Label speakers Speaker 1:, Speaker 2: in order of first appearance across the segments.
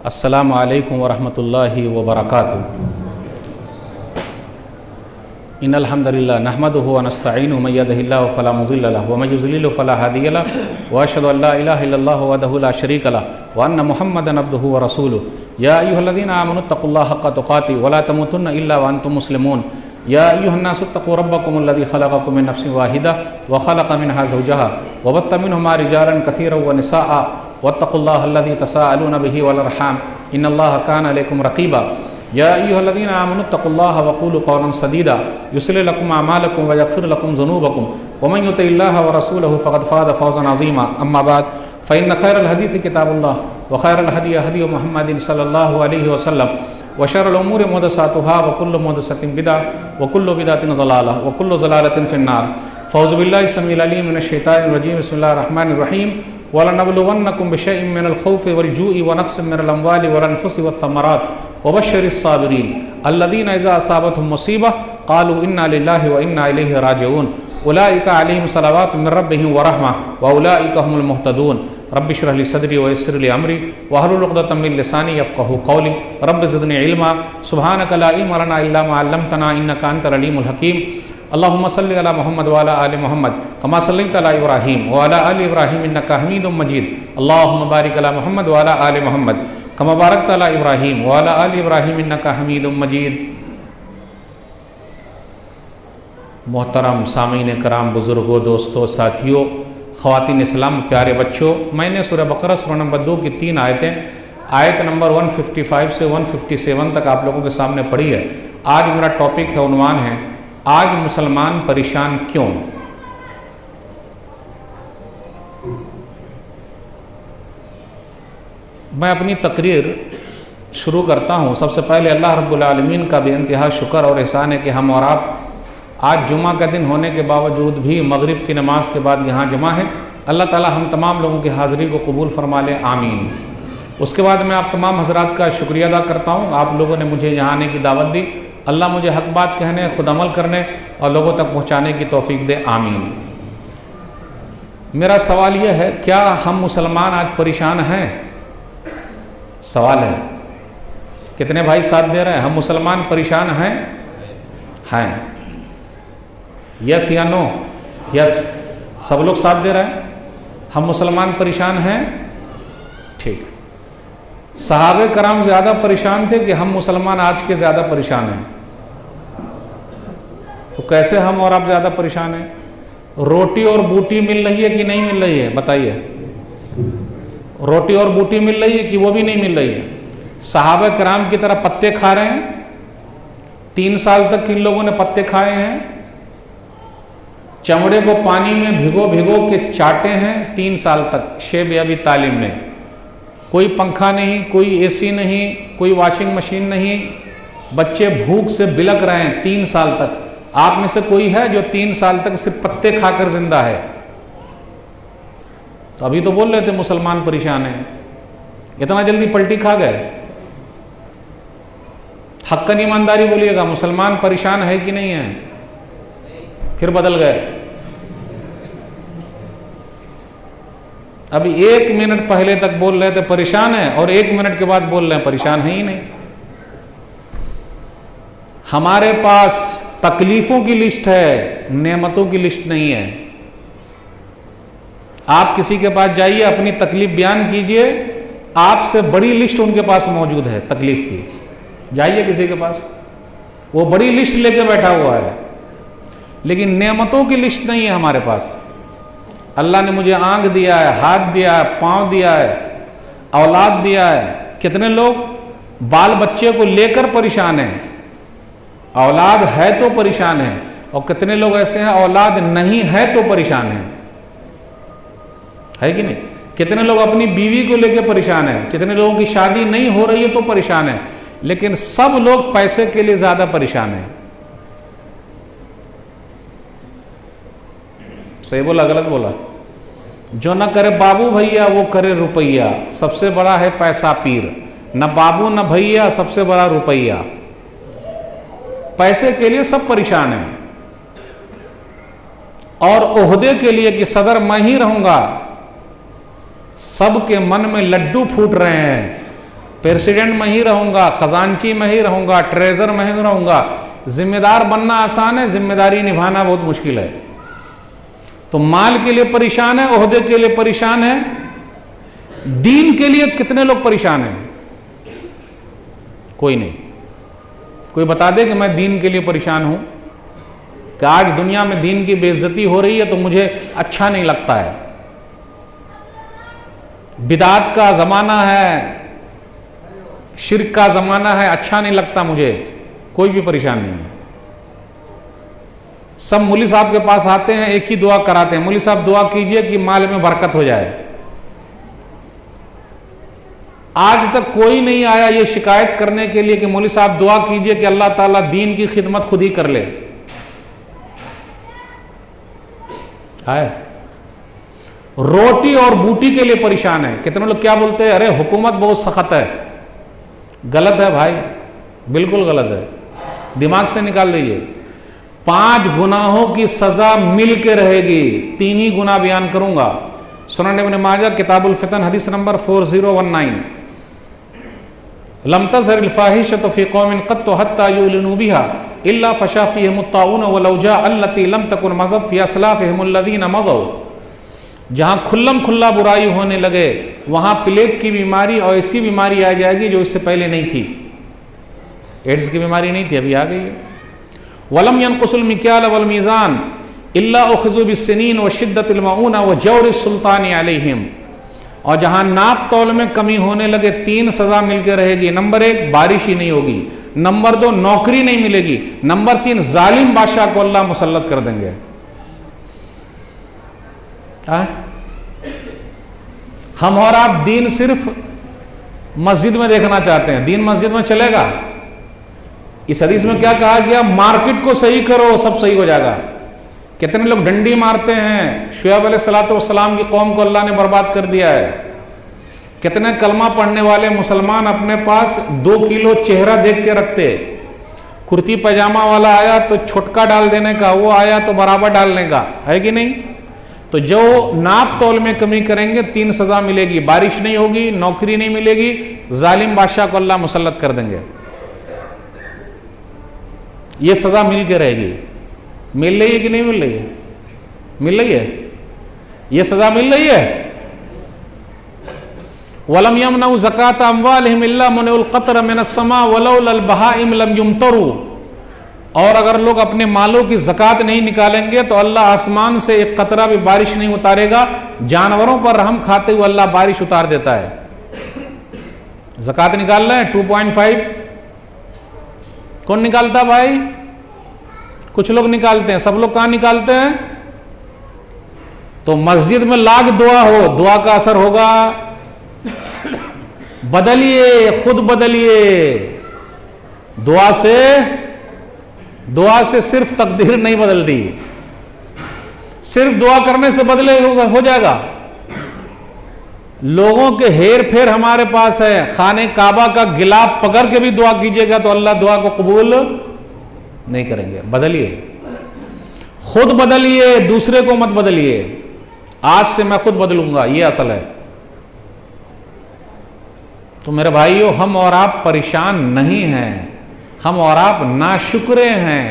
Speaker 1: अस्सलामु अलैकुम वरहमतुल्लाहि वबरकातुहू। इन्नल हम्दुलिल्लाह नहमदुहु व नस्तईनुहु मन यहदिहिल्लाहु फला मुज़िल्ल लहु व मन युज़लिलहु फला हादिय लहु व अशहदु अल्ला इलाहा इल्लल्लाहु वहदहु ला शरीका लहु व अन्ना मुहम्मदन अब्दुहु व रसूलुहु। या अय्युहल्लज़ीना आमनुत्तक़ुल्लाह हक़्क़ तुक़ातिहि व ला तमूतुन्ना इल्ला व अंतुम मुस्लिमून। या अय्युहन्नासु इत्तक़ू रब्बकुमुल्लज़ी ख़लक़कुम मिन नफ़्सिन वाहिदा व ख़लक़ मिनहा ज़ौजहा व बस्सा मिनहुमा रिजालन कसीरन व निसाअ वत्तक़ुल्लाह अल्लज़ी तसाअलूना बिही वल अर्हाम इन्नल्लाह कान अलैकुम रक़ीबा। या अय्युहल्लज़ीना आमनुत्तक़ुल्लाह व क़ूलू क़ौलन सदीदा युस्लिह लकुम अमालकुम व यग़फ़िर लकुम ज़ुनूबकुम व मन युतिइल्लाह व रसूलहु फ़क़द फ़ाज़ फ़ौज़न अज़ीमा। अम्मा बाद फ़इन्न खैरल हदीस किताबुल्लाह व खैरल हदी हदी मुहम्मदिन सल्लल्लाहु अलैहि वसल्लम व शर्रल उमूरि मुहदसातुहा व कुल्लु मुहदसतिन बिदअह व कुल्लु बिदअतिन ज़लालह व कुल्लु ज़लालतिन फ़िन्नार। फ़ौज़ु बिल्लाहि समीइल अलीम मिनश शैतानिर रजीम। बिस्मिल्लाहिर रहमानिर रहीम। वलनबलुवन्नकुम बिशैइन मिनल खौफ़ि वल जूइ व नक़्सिन मिनल अम्वालि वल अनफ़ुसि वस्समरात व बश्शिरिस साबिरीन अल्लज़ीना इज़ा असाबतहुम मुसीबह क़ालू इन्ना लिल्लाहि व इन्ना इलैहि राजिऊन। उलाइका अलैहिम सलावातु मिर रब्बिहिम व रहमह व उलाइका हुमुल मुहतदून। रब्बि इश्रह ली सदरी व यस्सिर ली अमरी वहलुल उक़दतम मिन लिसानी यफ़क़हू क़ौली। रब्बि ज़िदनी इल्मा सुब्हानका ला इल्मा लना इल्ला मा अल्लमतना इन्नका अंतल अलीमुल हकीम। अल्लाहुम्मा सल्लि अला मुहम्मद व अला आलि मुहम्मद कमा सल्लैता अला इब्राहीम व अला आलि इब्राहीम इन्नका हमीदुम मजीद। अल्लाहुम्मा बारिक अला मुहम्मद व अला आलि मुहम्मद कमा बारकता अला इब्राहीम व अला आलि इब्राहीम इन्नका हमीदुम मजीद। मोहतरम सामीन कराम, बुज़ुर्गों, दोस्तों, साथियों, ख़वातीन इस्लाम, प्यारे बच्चों, मैंने सूरह बक़रा सूरह नंबर 2 की 3 आयतें आयत नंबर 155 से 157 तक आप लोगों के सामने पढ़ी है। आज मेरा टॉपिक है, उन्वान है, आज मुसलमान परेशान क्यों। मैं अपनी तकरीर शुरू करता हूँ। सबसे पहले अल्लाह रब्बुल आलमीन का बेइंतहा शुक्र और एहसान है कि हम और आप आज जुमा का दिन होने के बावजूद भी मगरिब की नमाज के बाद यहाँ जमा है। अल्लाह ताला हम तमाम लोगों की हाज़िरी को कबूल फरमा ले, आमीन। उसके बाद मैं आप तमाम हज़रात का शुक्रिया अदा करता हूँ। आप लोगों ने मुझे यहाँ आने की दावत दी। अल्लाह मुझे हक़ बात कहने, खुद अमल करने और लोगों तक पहुँचाने की तौफ़ीक दे, आमीन। मेरा सवाल यह है, क्या हम मुसलमान आज परेशान हैं? सवाल है। कितने भाई साथ दे रहे हैं? हम मुसलमान परेशान हैं? हैं। यस या नो? यस, सब लोग साथ दे रहे हैं। हम मुसलमान परेशान हैं, ठीक। सहाबे कराम ज़्यादा परेशान थे कि हम मुसलमान आज के ज़्यादा परेशान हैं? तो कैसे हम और आप ज़्यादा परेशान हैं? रोटी और बूटी मिल रही है कि नहीं मिल रही है? बताइए। रोटी और बूटी मिल रही है कि वो भी नहीं मिल रही है? सहाबे कराम की तरह पत्ते खा रहे हैं? 3 साल तक इन लोगों ने पत्ते खाए हैं। चमड़े को पानी में भिगो भिगो के चाटे हैं 3 साल तक, शेब अभी तालीम में। कोई पंखा नहीं, कोई एसी नहीं, कोई वॉशिंग मशीन नहीं। बच्चे भूख से बिलक रहे हैं 3 साल तक। आप में से कोई है जो 3 साल तक सिर्फ पत्ते खाकर जिंदा है? तो अभी तो बोल रहे थे मुसलमान परेशान हैं, इतना जल्दी पलटी खा गए। हक्कन ईमानदारी बोलिएगा, मुसलमान परेशान है कि नहीं है? फिर बदल गए। अभी 1 मिनट पहले तक बोल रहे थे परेशान है और 1 मिनट के बाद बोल रहे हैं परेशान है ही नहीं। हमारे पास तकलीफों की लिस्ट है, नेमतों की लिस्ट नहीं है। आप किसी के पास जाइए, अपनी तकलीफ बयान कीजिए, आपसे बड़ी लिस्ट उनके पास मौजूद है तकलीफ की। जाइए किसी के पास, वो बड़ी लिस्ट लेके बैठा हुआ है, लेकिन नेमतों की लिस्ट नहीं है हमारे पास। अल्लाह ने मुझे आंख दिया है, हाथ दिया है, पाँव दिया है, औलाद दिया है। कितने लोग बाल बच्चे को लेकर परेशान हैं, औलाद है तो परेशान है। और कितने लोग ऐसे हैं औलाद नहीं है तो परेशान है कि नहीं? कितने लोग अपनी बीवी को लेकर परेशान है, कितने लोगों की शादी नहीं हो रही है तो परेशान है। लेकिन सब लोग पैसे के लिए ज़्यादा परेशान हैं। सही बोला गलत बोला? जो न करे बाबू भैया वो करे रुपैया। सबसे बड़ा है पैसा पीर। न बाबू न भैया, सबसे बड़ा रुपैया। पैसे के लिए सब परेशान हैं और ओहदे के लिए कि सदर मैं ही रहूंगा, सबके मन में लड्डू फूट रहे हैं। प्रेसिडेंट में ही रहूंगा, खजांची में ही रहूंगा, ट्रेजर में ही रहूंगा। जिम्मेदार बनना आसान है, जिम्मेदारी निभाना बहुत मुश्किल है। तो माल के लिए परेशान है, ओहदे के लिए परेशान है, दीन के लिए कितने लोग परेशान हैं? कोई नहीं। कोई बता दे कि मैं दीन के लिए परेशान हूं, कि आज दुनिया में दीन की बेइज्जती हो रही है तो मुझे अच्छा नहीं लगता है, बिदात का जमाना है, शिर्क का जमाना है, अच्छा नहीं लगता मुझे। कोई भी परेशान नहीं है। सब मौलवी साहब के पास आते हैं, एक ही दुआ कराते हैं, मौलवी साहब दुआ कीजिए कि माल में बरकत हो जाए। आज तक कोई नहीं आया ये शिकायत करने के लिए कि मौलवी साहब दुआ कीजिए कि अल्लाह ताला दीन की खिदमत खुद ही कर ले। आए रोटी और बूटी के लिए परेशान है। कितने लोग क्या बोलते हैं, अरे हुकूमत बहुत सख्त है। गलत है भाई, बिल्कुल गलत है, दिमाग से निकाल दीजिए। 5 गुनाहों की सजा मिल के रहेगी। 3 ही गुनाह बयान करूंगा। सुनन इब्न माजा किताबुल फितन हदीस नंबर 4019, लम तज़हरिल फ़ाहिशतु फ़ी क़ौमिन क़त्तु हत्ता युलिनू बिहा इल्ला फ़शा फ़ीहिमुत ताऊन वलौ जाअ अल्लती लम तकुन मज़त फ़ी अस्लाफ़िहिमुल लज़ीना मज़ौ। जहां खुल्लम खुल्ला बुराई होने लगे वहां प्लेग की बीमारी और ऐसी बीमारी आ जाएगी जो इससे पहले नहीं थी। एड्स की बीमारी नहीं थी, अभी आ गई है। वलम यनकुसुल मिक्याल वल मीज़ान इल्ला उख़िज़ू बिस्सिनीन व शिद्दतिल मऊना व जौरिस सुल्तानी अलैहिम। और जहां नाप तौल में कमी होने लगे 3 सजा मिलकर रहेगी। नंबर 1 बारिश ही नहीं होगी, नंबर 2 नौकरी नहीं मिलेगी, नंबर 3 जालिम बादशाह को अल्लाह मुसल्लत कर देंगे। हम और आप दीन सिर्फ मस्जिद में देखना चाहते हैं। दीन मस्जिद में चलेगा? इस हदीस में क्या कहा गया? मार्केट को सही करो, सब सही हो जाएगा। कितने लोग डंडी मारते हैं। शुएब अलैहिस्सलाम की कौम को अल्लाह ने बर्बाद कर दिया है। कितने कलमा पढ़ने वाले मुसलमान अपने पास 2 किलो चेहरा देख के रखते। कुर्ती पैजामा वाला आया तो छुटका डाल देने का, वो आया तो बराबर डालने का, है कि नहीं? तो जो नाप तौल में कमी करेंगे 3 सजा मिलेगी। बारिश नहीं होगी, नौकरी नहीं मिलेगी, जालिम बादशाह को अल्लाह मुसल्लत कर देंगे। ये सजा मिल के रहेगी। मिल रही है कि नहीं मिल रही है? मिल रही है, ये सजा मिल रही है। वलम यमनउ ज़कात अम्वालिहिम इल्ला मुनउल क़त्र मिनस समा वलौलल बहाइम लम युमतरू। और अगर लोग अपने मालों की ज़कात नहीं निकालेंगे तो अल्लाह आसमान से एक कतरा भी बारिश नहीं उतारेगा। जानवरों पर रहम खाते हुए अल्लाह बारिश उतार देता है। ज़कात निकाल रहे हैं 2.5, कौन निकालता भाई? कुछ लोग निकालते हैं। सब लोग कहां निकालते हैं? तो मस्जिद में लाख दुआ हो, दुआ का असर होगा। बदलिए, खुद बदलिए। दुआ से सिर्फ तकदीर नहीं बदलती, सिर्फ दुआ करने से बदले हो जाएगा। लोगों के हेर फेर हमारे पास है। खाने काबा का गिलाफ पकड़ के भी दुआ कीजिएगा तो अल्लाह दुआ को कबूल नहीं करेंगे। बदलिए, खुद बदलिए, दूसरे को मत बदलिए। आज से मैं खुद बदलूंगा, ये असल है। तो मेरे भाइयों, हम और आप परेशान नहीं हैं, हम और आप नाशुक्रे हैं।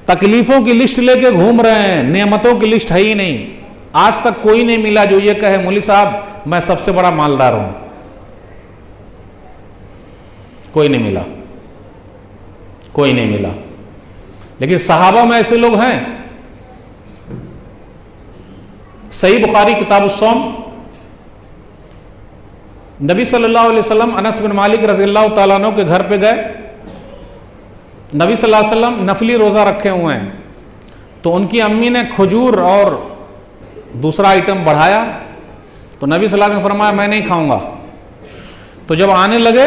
Speaker 1: तकलीफों की लिस्ट लेके घूम रहे हैं, नेमतों की लिस्ट है ही नहीं। आज तक कोई नहीं मिला जो ये कहे मौलवी साहब मैं सबसे बड़ा मालदार हूं। कोई नहीं मिला, कोई नहीं मिला। लेकिन सहाबा में ऐसे लोग हैं। सही बुखारी किताब उस्सौम, नबी सल्लल्लाहु अलैहि वसल्लम अनस बिन मालिक रज़ियल्लाहु ताला अन्हु के घर पे गए। नबी सल्लल्लाहु अलैहि वसल्लम नफली रोज़ा रखे हुए हैं, तो उनकी अम्मी ने खजूर और दूसरा आइटम बढ़ाया। तो नबी सल्लल्लाहु अलैहि वसल्लम ने फरमाया मैं नहीं खाऊंगा। तो जब आने लगे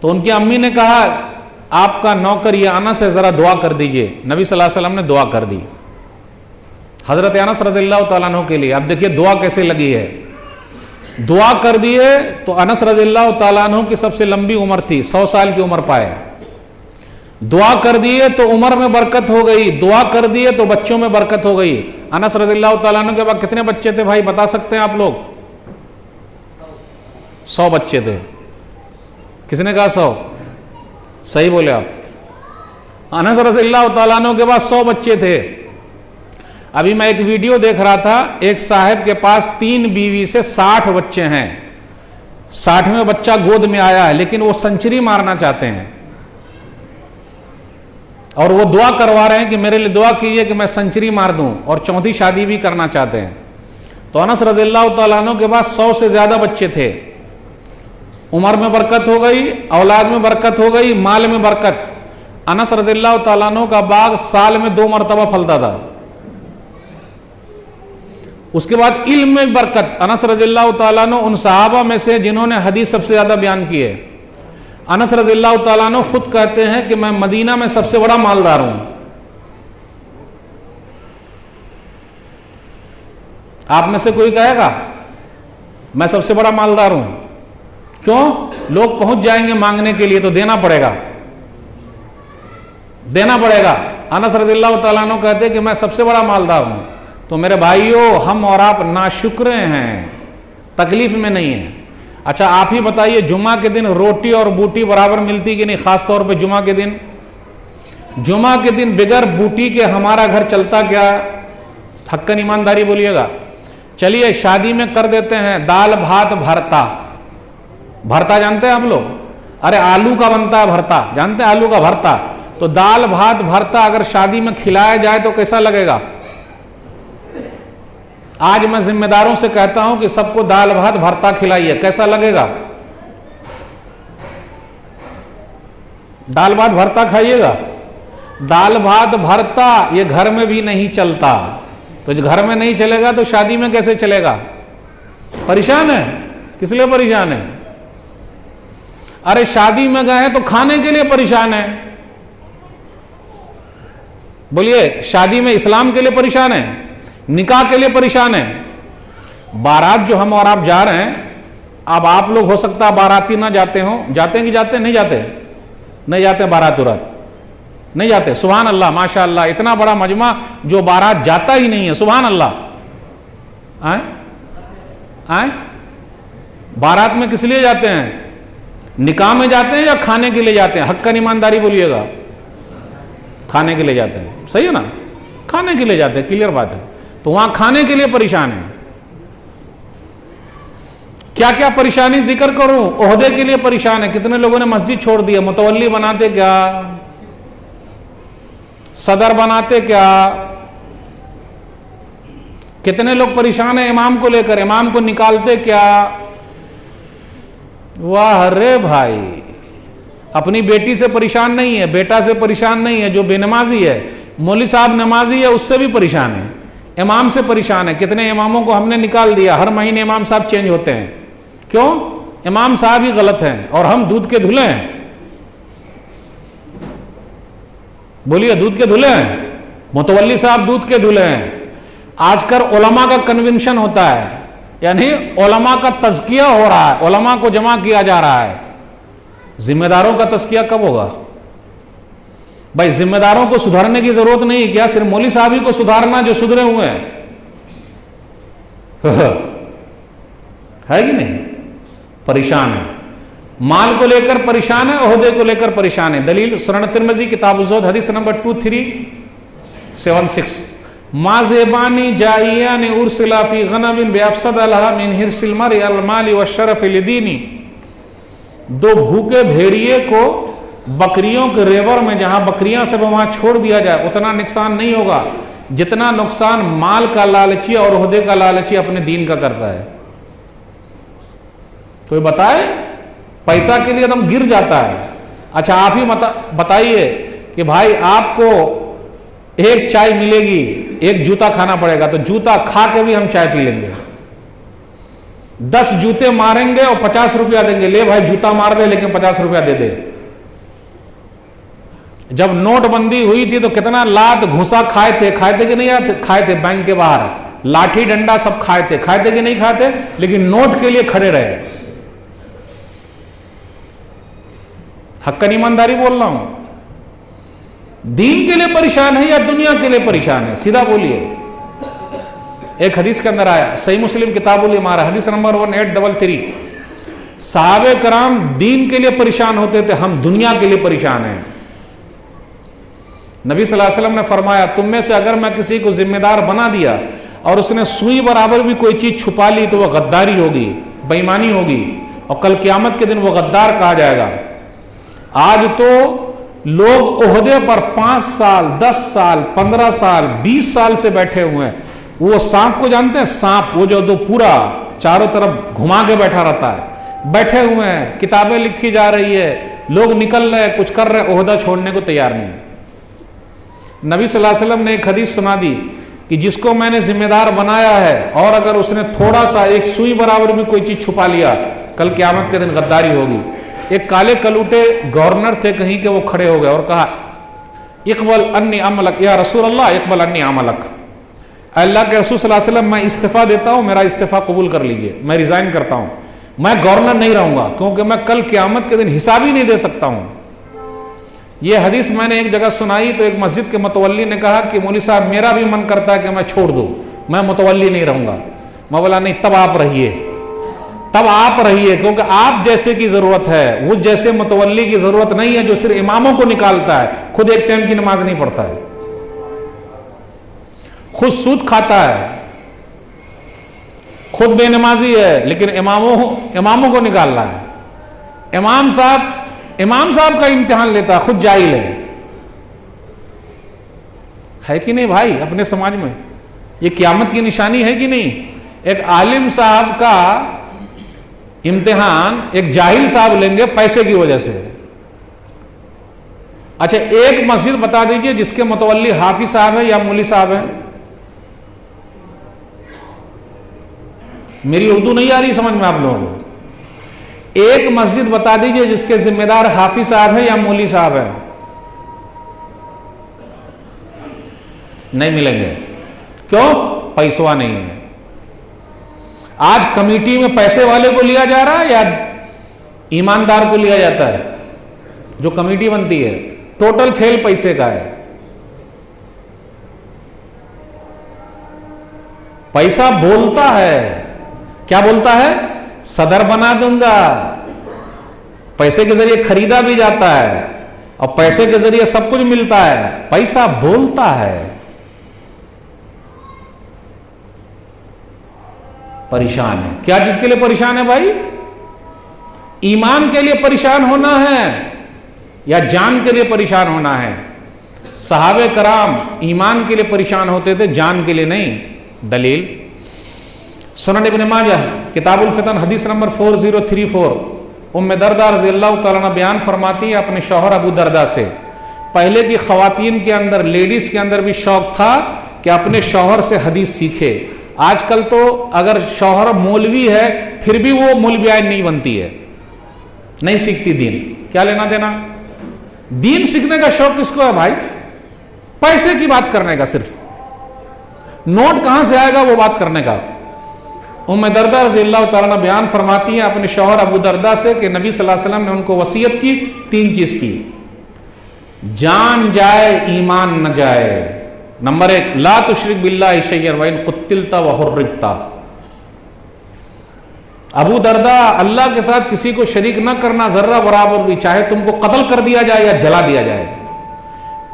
Speaker 1: तो उनकी अम्मी ने कहा आपका नौकर ये अनस है, ज़रा दुआ कर दीजिए। नबी सल्लल्लाहु अलैहि वसल्लम ने दुआ कर दी हज़रत अनस रज़ियल्लाहु ताला अन्हु के लिए। अब देखिए दुआ कैसे लगी है। दुआ कर दिए तो अनस रज़ियल्लाहु ताला अन्हु की सबसे लंबी उम्र थी, 100 साल की उम्र पाए। दुआ कर दिए तो उम्र में बरकत हो गई, दुआ कर दिए तो बच्चों में बरकत हो गई। अनस रज़ियल्लाहु ताला अन्हु के पास कितने बच्चे थे भाई, बता सकते हैं आप लोग? 100 बच्चे थे। किसने कहा 100? सही बोले आप। अनस रज़ियल्लाहु ताला अन्हु के पास 100 बच्चे थे। अभी मैं एक वीडियो देख रहा था, एक साहब के पास 3 बीवी से 60 बच्चे हैं। 60वें बच्चा गोद में आया है, लेकिन वो सेंचुरी मारना चाहते हैं और वो दुआ करवा रहे हैं कि मेरे लिए दुआ कीजिए कि मैं सेंचुरी मार दूं, और चौथी शादी भी करना चाहते हैं। तो अनस रज़ियल्लाहु ताला अन्हु के पास 100 से ज्यादा बच्चे थे। उम्र में बरकत हो गई, औलाद में बरकत हो गई, माल में बरकत। अनस रज़ियल्लाहु ताला अन्हु का बाग साल में 2 मरतबा फलता था। उसके बाद इल्म में बरकत। अनस रज़ियल्लाहु ताला अन्हु उन सहाबा में से जिन्होंने हदीस सबसे ज्यादा बयान की है। अनस रज़ियल्लाहु ताला अन्हु खुद कहते हैं कि मैं मदीना में सबसे बड़ा मालदार हूं। आप में से कोई कहेगा मैं सबसे बड़ा मालदार हूं? क्यों? लोग पहुंच जाएंगे मांगने के लिए तो देना पड़ेगा, देना पड़ेगा। अनस रज़ियल्लाहु ताला अन्हु कहते हैं कि मैं सबसे बड़ा मालदार हूं। तो मेरे भाइयों, हम और आप नाशुक्र हैं, तकलीफ में नहीं है। अच्छा आप ही बताइए, जुमा के दिन रोटी और बूटी बराबर मिलती कि नहीं? खास तौर पे जुमा के दिन। जुमा के दिन बिगर बूटी के हमारा घर चलता क्या? हक्कन ईमानदारी बोलिएगा। चलिए शादी में कर देते हैं दाल भात भरता। भरता जानते हैं आप लोग? अरे आलू का बनता है भरता, जानते हैं आलू का भरता? तो दाल भात भरता अगर शादी में खिलाया जाए तो कैसा लगेगा? आज मैं जिम्मेदारों से कहता हूं कि सबको दाल भात भरता खिलाइए, कैसा लगेगा? दाल भात भरता खाइएगा। दाल भात भरता ये घर में भी नहीं चलता, तो जो घर में नहीं चलेगा तो शादी में कैसे चलेगा? परेशान है। किस लिए परेशान है? अरे शादी में गए तो खाने के लिए परेशान है। बोलिए, शादी में इस्लाम के लिए परेशान है, निकाह के लिए परेशान है। बारात जो हम और आप जा रहे हैं, अब आप लोग हो सकता है बाराती ना जाते हो, जाते हैं कि जाते नहीं जाते? नहीं जाते बारात उरात नहीं जाते। सुभान अल्लाह, माशाअल्लाह, इतना बड़ा मजमा जो बारात जाता ही नहीं है। सुभान अल्लाह। आए आए बारात में किस लिए जाते हैं? निकाह में जाते हैं या खाने के लिए जाते हैं? हक्कन ईमानदारी बोलिएगा। खाने के लिए जाते हैं, सही है ना? खाने के लिए जाते हैं, क्लियर बात है। तो वहां खाने के लिए परेशान है। क्या क्या परेशानी जिक्र करूं? ओहदे के लिए परेशान है। कितने लोगों ने मस्जिद छोड़ दी है? मुतवल्ली बनाते क्या, सदर बनाते क्या? कितने लोग परेशान है इमाम को लेकर, इमाम को निकालते क्या? वाह रे भाई, अपनी बेटी से परेशान नहीं है, बेटा से परेशान नहीं है, जो बेनमाजी है, मौलवी साहब नमाजी है, उससे भी परेशान है, इमाम से परेशान है। कितने इमामों को हमने निकाल दिया। हर महीने इमाम साहब चेंज होते हैं। क्यों? इमाम साहब ही गलत हैं और हम दूध के धुले हैं। बोलिए, दूध के धुले हैं? मुतवल्ली साहब दूध के धुले हैं। आजकल उलमा का कन्वेंशन होता है, यानी उलमा का तज़किया हो रहा है, उलमा को जमा किया जा रहा है। जिम्मेदारों का तज़किया कब होगा भाई? जिम्मेदारों को सुधारने की जरूरत नहीं, क्या सिर्फ मौलवी साहब ही को सुधारना जो सुधरे हुए हैं? है कि नहीं? परेशान है, माल को लेकर परेशान है, ओहदे को लेकर परेशान है। दलील सुनन तिरमिज़ी किताब ज़ुहद हदीस नंबर 2376। माज़ेबानी जाइयान उर्सिला फी गनबिन बिअफ़सद लहा मिन हिर्सिल मरइ अल माली व शरफ़ लिदीनी। 2 भूखे भेड़िए को बकरियों के रेवर में, जहां बकरियां सब वहां छोड़ दिया जाए, उतना नुकसान नहीं होगा जितना नुकसान माल का लालची और ओहदे का लालची अपने दीन का करता है। कोई बताए? पैसा के लिए एकदम गिर जाता है। अच्छा आप ही बताइए कि भाई आपको एक चाय मिलेगी, एक जूता खाना पड़ेगा, तो जूता खा के भी हम चाय पी लेंगे। 10 जूते मारेंगे और 50 रुपया देंगे, ले भाई जूता मार ले लेकिन 50 रुपया दे दे। जब नोटबंदी हुई थी तो कितना लात घुसा खाए थे कि नहीं खाए थे? बैंक के बाहर लाठी डंडा सब खाए थे कि नहीं खाए थे? लेकिन नोट के लिए खड़े रहे। हक्कन ईमानदारी बोल रहा हूं। दीन के लिए परेशान है या दुनिया के लिए परेशान है? सीधा बोलिए। एक हदीस के अंदर आया, सही मुस्लिम किताबुल इमारा हदीस नंबर 1833, सहाबे कराम दीन के लिए परेशान होते थे, हम दुनिया के लिए परेशान हैं। नबी सल्लल्लाहु अलैहि वसल्लम ने फरमाया, तुम में से अगर मैं किसी को जिम्मेदार बना दिया और उसने सुई बराबर भी कोई चीज छुपा ली तो वह गद्दारी होगी, बेईमानी होगी, और कल क़यामत के दिन वो गद्दार कहा जाएगा। आज तो लोग ओहदे पर 5 साल, 10 साल, 15 साल, 20 साल से बैठे हुए हैं। वो सांप को जानते हैं, सांप, वो जो पूरा चारों तरफ घुमा के बैठा रहता है, बैठे हुए हैं, किताबें लिखी जा रही है, लोग निकल रहे हैं, कुछ कर रहे हैं, ओहदा छोड़ने को तैयार नहीं है। नबी सल्लल्लाहु अलैहि वसल्लम ने एक हदीस सुना दी कि जिसको मैंने जिम्मेदार बनाया है और अगर उसने थोड़ा सा एक सुई बराबर भी कोई चीज छुपा लिया, कल क़यामत के दिन गद्दारी होगी। एक काले कलूटे गवर्नर थे कहीं के, वो खड़े हो गए और कहा, इक़बल अन्नी अमलक या रसूल अल्लाह, इक़बल अन्नी अमलक, अल्लाह के रसूल सल्लल्लाहु अलैहि वसल्लम, मैं इस्तीफा देता हूं, मेरा इस्तीफा कबूल कर लीजिए, मैं रिजाइन करता हूं, मैं गवर्नर नहीं रहूंगा, क्योंकि मैं कल क़यामत के दिन हिसाब ही नहीं दे सकता हूं। यह हदीस मैंने एक जगह सुनाई तो एक मस्जिद के मुतवल्ली ने कहा कि मौलवी साहब, मेरा भी मन करता है कि मैं छोड़ दूं, मैं मुतवल्ली नहीं रहूंगा। मैं बोला, नहीं, तब आप रहिए, तब आप रहिए, क्योंकि आप जैसे की जरूरत है, उस जैसे मुतवल्ली की जरूरत नहीं है जो सिर्फ इमामों को निकालता है, खुद एक टाइम की नमाज नहीं पढ़ता है, खुद सूद खाता है, खुद बेनमाजी है, लेकिन इमामों को निकाल रहा है। इमाम साहब का इम्तिहान लेता है, खुद जाहिल है कि नहीं भाई? अपने समाज में ये क़यामत की निशानी है कि नहीं? एक आलिम साहब का इम्तिहान एक जाहिल साहब लेंगे पैसे की वजह से। अच्छा, एक मस्जिद बता दीजिए जिसके मुतवल्ली हाफिज साहब है या मौलवी साहब है। मेरी उर्दू नहीं आ रही समझ में आप लोगों को? एक मस्जिद बता दीजिए जिसके जिम्मेदार हाफिज साहब है या मौलवी साहब है। नहीं मिलेंगे। क्यों? पैसवा नहीं है। आज कमेटी में पैसे वाले को लिया जा रहा है या ईमानदार को लिया जाता है? जो कमेटी बनती है, टोटल खेल पैसे का है। पैसा बोलता है, क्या बोलता है? सदर बना दूंगा। पैसे के जरिए खरीदा भी जाता है और पैसे के जरिए सब कुछ मिलता है। पैसा बोलता है। परेशान है। क्या चीज के लिए परेशान है भाई? ईमान के लिए परेशान होना है या जान के लिए परेशान होना है? सहाबे कराम ईमान के लिए परेशान होते थे, जान के लिए नहीं। दलील सुनन इब्न माजाह किताबुल फितन हदीस नंबर 4034, उम्मे दरदा रज़ियल्लाहु तआला अन्हा बयान फरमाती है अपने शौहर अबू दरदा से, पहले की खवातीन के अंदर, लेडीज के अंदर भी शौक था कि अपने शौहर से हदीस सीखे। आजकल तो अगर शौहर मौलवी है फिर भी वो मौलवियान नहीं बनती है, नहीं सीखती दीन। क्या लेना देना? दीन सीखने का शौक किसको है भाई? पैसे की बात करने का, सिर्फ नोट कहां से आएगा वो बात करने का। उम्मे दरदा रज़ियल्लाहु तआला अन्हा बयान फरमाती हैं अपने शौहर अबू दरदा से कि नबी सल्लल्लाहु अलैहि वसल्लम ने उनको वसीयत की, 3 चीज की। जान जाए ईमान न जाए। नंबर 1, ला तुशरिक बिल्लाहि शैयन व इन कुत्तिलता व हुर्रिकता। अबू दरदा, अल्लाह के साथ किसी को शरीक न करना जर्रा बराबर भी, चाहे तुमको कत्ल कर दिया जाए या जला दिया जाए।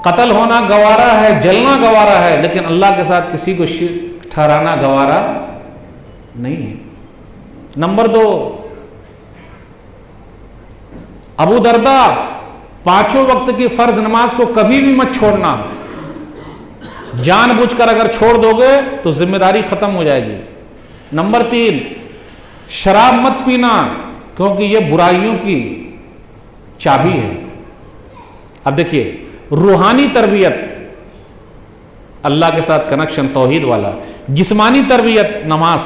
Speaker 1: कत्ल होना गवारा है, जलना गवारा है, लेकिन अल्लाह के साथ किसी को शिर्क ठहराना गवारा नहीं है। नंबर 2, अबू दरदा, 5 वक्त की फर्ज नमाज को कभी भी मत छोड़ना। जानबूझकर अगर छोड़ दोगे तो जिम्मेदारी खत्म हो जाएगी। नंबर 3, शराब मत पीना, क्योंकि यह बुराइयों की चाबी है। अब देखिए, रूहानी तरबियत, अल्लाह के साथ कनेक्शन, तौहीद वाला। जिस्मानी तरबियत, नमाज।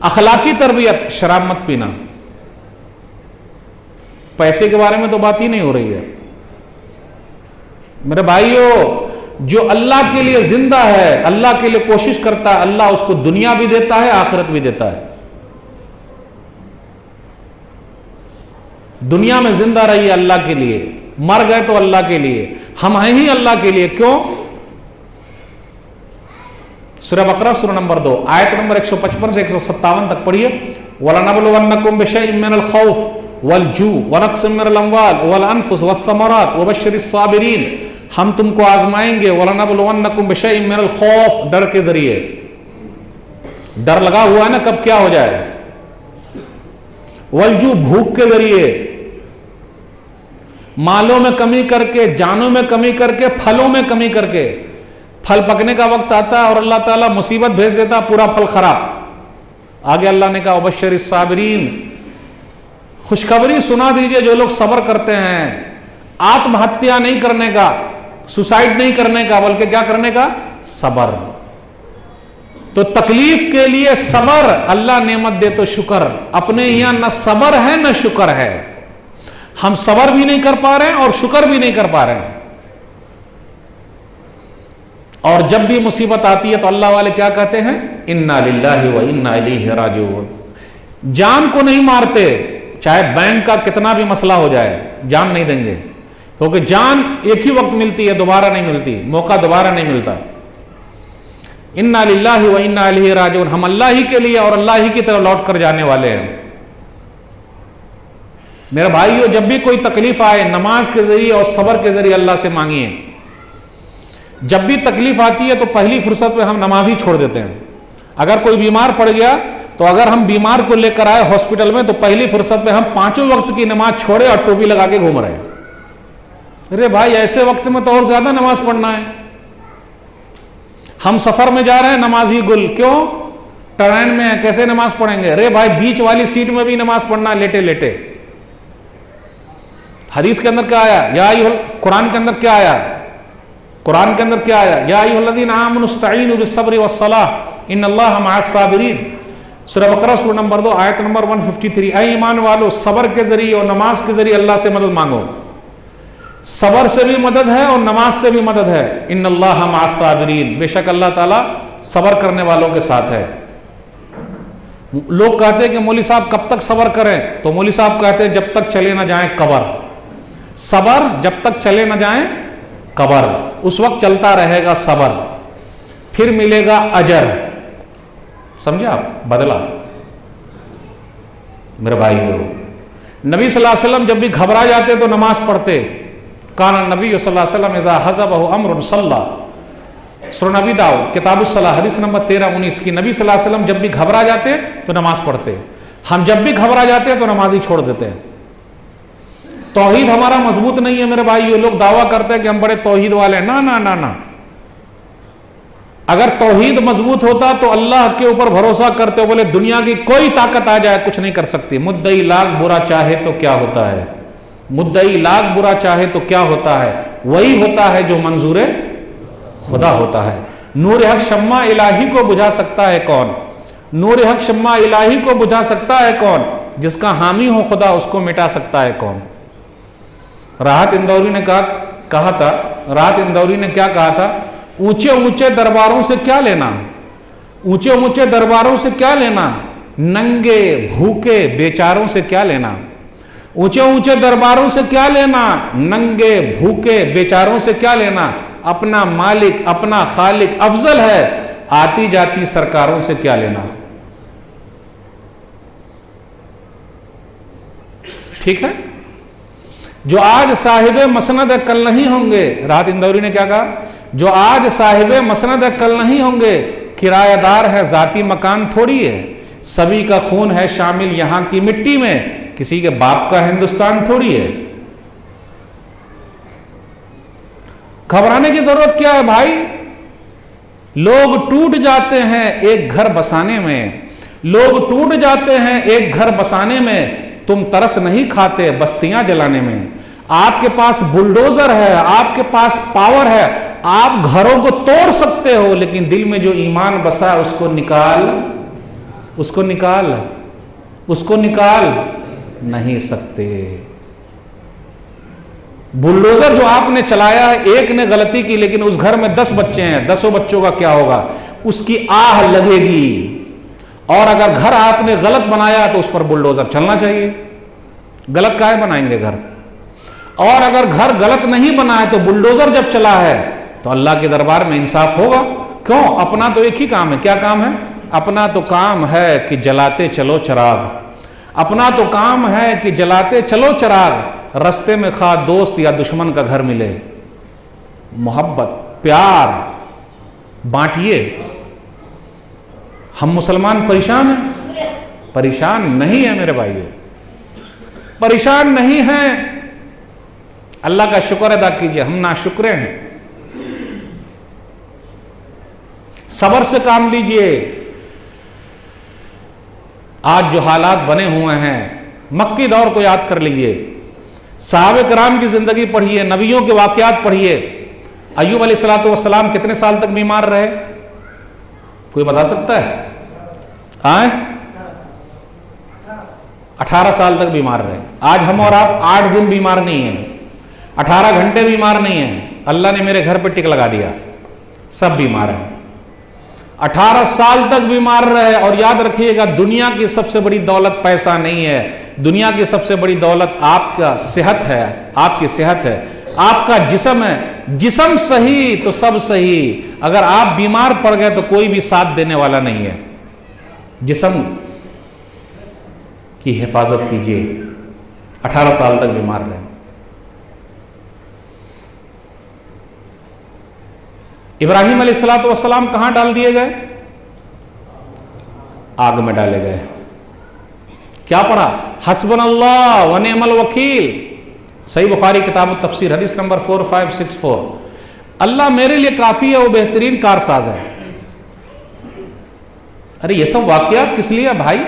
Speaker 1: अखलाकी तरबियत, शराब मत पीना। पैसे के बारे में तो बात ही नहीं हो रही है मेरे भाइयों। जो अल्लाह के लिए जिंदा है, अल्लाह के लिए कोशिश करता है, अल्लाह उसको दुनिया भी देता है, आखिरत भी देता है। दुनिया में जिंदा रहिए अल्लाह के लिए, मर गए तो अल्लाह के लिए। हम हैं ही अल्लाह के लिए। क्यों? सूरह बकरा सूरह नंबर 2 आयत नंबर 155 से 157 तक पढ़िए। वलनबलुवन्नकुम बिशैइन मिनल खौफ वल जू व नक्सिम मिनल अम्वाल वल अनफुस वस्समरात वबश्शिरिस साबिरीन। हम तुमको आजमाएंगे, वलनबलुवन्नकुम बिशैइन मिनल खौफ, डर के जरिए। डर लगा हुआ है ना, कब क्या हो जाए। वल जू, भूख के जरिए, मालों में कमी करके, जानों में कमी करके, फलों में कमी करके। फल पकने का वक्त आता है और अल्लाह ताला मुसीबत भेज देता, पूरा फल खराब। आगे अल्लाह ने कहा वबश्शिरिस साबिरीन, खुशखबरी सुना दीजिए जो लोग सब्र करते हैं। आत्महत्या नहीं करने का, सुसाइड नहीं करने का, बल्कि क्या करने का, सब्र। तो तकलीफ के लिए सब्र, अल्लाह नेमत दे तो शुक्र। अपने यहां न सब्र है न शुक्र है। हम सब्र भी नहीं कर पा रहे हैं और शुक्र भी नहीं कर पा रहे हैं। और जब भी मुसीबत आती है तो अल्लाह वाले क्या कहते हैं, इन्ना लिल्लाहि व इन्ना इलैहि राजिऊन। जान को नहीं मारते, चाहे बैंक का कितना भी मसला हो जाए, जान नहीं देंगे, क्योंकि जान एक ही वक्त मिलती है, दोबारा नहीं मिलती, मौका दोबारा नहीं मिलता। इन्ना लिल्लाहि व इन्ना इलैहि राजिऊन, हम अल्लाह ही के लिए और अल्लाह ही की तरफ लौट कर जाने वाले हैं। मेरे भाइयों, जब भी कोई तकलीफ आए, नमाज के जरिए और सब्र के जरिए अल्लाह से मांगिए। जब भी तकलीफ आती है तो पहली फुर्सत में हम नमाज ही छोड़ देते हैं। अगर कोई बीमार पड़ गया तो अगर हम बीमार को लेकर आए हॉस्पिटल में तो पहली फुर्सत में हम 5 वक्त की नमाज छोड़े और टोपी लगा के घूम रहे हैं। अरे भाई, ऐसे वक्त में तो और ज्यादा नमाज पढ़ना है। हम सफर में जा रहे हैं, नमाज ही गुल, क्यों, ट्रेन में है, कैसे नमाज पढ़ेंगे। अरे भाई, बीच वाली सीट में भी नमाज पढ़ना है, लेटे लेटे। हदीस के अंदर क्या आया, कुरान के अंदर क्या आया, कुरान के अंदर क्या आया, या अय्युहल्लज़ीना आमनू इस्तईनू बिस्सब्रि वस्सलाह इन्नल्लाहा मअस साबिरीन। सूरह बकरा सूरह नंबर 2 आयत नंबर 153। ऐ ईमान वालों, सब्र के जरिए और नमाज के जरिए अल्लाह से मदद मांगो। सब्र से भी मदद है और नमाज से भी मदद है। इन्नल्लाहा मअस साबिरीन, बेशक अल्लाह ताला सब्र करने वालों के साथ है। लोग कहते हैं कि मौली साहब कब तक सब्र करें, तो मौली साहब कहते हैं जब तक चले ना जाए कब्र। सब्र जब तक चले ना जाए कब्र, उस वक्त चलता रहेगा सब्र, फिर मिलेगा अजर। समझे आप, बदला। मेरे भाइयों, नबी सल्लल्लाहु अलैहि वसल्लम जब भी घबरा जाते तो नमाज पढ़ते। काना नबी सल्लल्लाहु अलैहि वसल्लम इज़ा हज़बहु अम्रुन सल्ला। सूरह नबी दाऊद किताबुस सलाह हदीस नंबर 13-19 की, नबी सल्लल्लाहु अलैहि वसल्लम जब भी घबरा जाते तो नमाज पढ़ते। हम जब भी घबरा जाते तो नमाज ही छोड़ देते हैं। तौहीद हमारा मजबूत नहीं है मेरे भाइयों। लोग दावा करते हैं कि हम बड़े तौहीद वाले हैं। ना ना ना ना, अगर तौहीद मजबूत होता तो अल्लाह के ऊपर भरोसा करते हो, बोले दुनिया की कोई ताकत आ जाए कुछ नहीं कर सकती। मुद्दई लाख बुरा चाहे तो क्या होता है, मुद्दई लाख बुरा चाहे तो क्या होता है, वही होता है जो मंजूर खुदा होता है। नूर हक शम्मा इलाही को बुझा सकता है कौन, नूर हक शम्मा इलाही को बुझा सकता है कौन, जिसका हामी हो खुदा उसको मिटा सकता है कौन। राहत इंदौरी ने कहा था, राहत इंदौरी ने क्या कहा था, ऊंचे ऊंचे दरबारों से क्या लेना, ऊंचे ऊंचे दरबारों से क्या लेना, नंगे भूखे बेचारों से क्या लेना। ऊंचे ऊंचे दरबारों से क्या लेना, नंगे भूखे बेचारों से क्या लेना। अपना मालिक अपना खालिक अफजल है, आती जाती सरकारों से क्या लेना। ठीक है, जो आज साहिब मसनद है कल नहीं होंगे। राहत इंदौरी ने क्या कहा, जो आज साहिब मसनद है कल नहीं होंगे, किराएदार है जाती मकान थोड़ी है, सभी का खून है शामिल यहां की मिट्टी में, किसी के बाप का हिंदुस्तान थोड़ी है। घबराने की जरूरत क्या है भाई, लोग टूट जाते हैं एक घर बसाने में, लोग टूट जाते हैं एक घर बसाने में, तुम तरस नहीं खाते बस्तियां जलाने में। आपके पास बुलडोजर है, आपके पास पावर है, आप घरों को तोड़ सकते हो, लेकिन दिल में जो ईमान बसा है उसको निकाल, उसको निकाल, उसको निकाल नहीं सकते। बुलडोजर जो आपने चलाया है, एक ने गलती की लेकिन उस घर में 10 बच्चे हैं, 10 बच्चों का क्या होगा, उसकी आह लगेगी। और अगर घर आपने गलत बनाया तो उस पर बुलडोजर चलना चाहिए। गलत काहे बनाएंगे घर, और अगर घर गलत नहीं बना है तो बुलडोजर जब चला है तो अल्लाह के दरबार में इंसाफ होगा। क्यों, अपना तो एक ही काम है, क्या काम है, अपना तो काम है कि जलाते चलो चिराग, अपना तो काम है कि जलाते चलो चिराग, रास्ते में खा दोस्त या दुश्मन का घर मिले। मोहब्बत प्यार बांटिए। हम मुसलमान परेशान हैं? परेशान नहीं है मेरे भाइयों, परेशान नहीं हैं। अल्लाह का शुक्र अदा कीजिए, हम नाशुक्रे हैं। सब्र से काम लीजिए। आज जो हालात बने हुए हैं, मक्की दौर को याद कर लीजिए, सहाबे कराम की जिंदगी पढ़िए, नबियों के वाकयात पढ़िए। अय्यूब अलैहिस्सलातु वस्सलाम कितने साल तक बीमार रहे? कोई बता सकता है? आए 18 साल तक बीमार रहे। आज हम और आप 8 दिन बीमार नहीं हैं, 18 घंटे बीमार नहीं हैं। अल्लाह ने मेरे घर पर टिक लगा दिया, सब बीमार हैं। 18 साल तक बीमार रहे। और याद रखिएगा, दुनिया की सबसे बड़ी दौलत पैसा नहीं है, दुनिया की सबसे बड़ी दौलत आपका सेहत है, आपकी सेहत है, आपका जिस्म है। जिस्म सही तो सब सही। अगर आप बीमार पड़ गए तो कोई भी साथ देने वाला नहीं है। जिस्म की हिफाजत कीजिए। 18 साल तक बीमार रहे। इब्राहिम अलैहिस्सलातु वस्सलाम कहां डाल दिए गए? आग में डाले गए। क्या पढ़ा? हस्बुनल्लाह व निअमल वकील। सही बुखारी किताब तफसीर हदीस नंबर 4564। अल्लाह मेरे लिए काफी है, वो बेहतरीन कारसाज है। अरे ये सब वाकयात किस लिए भाई?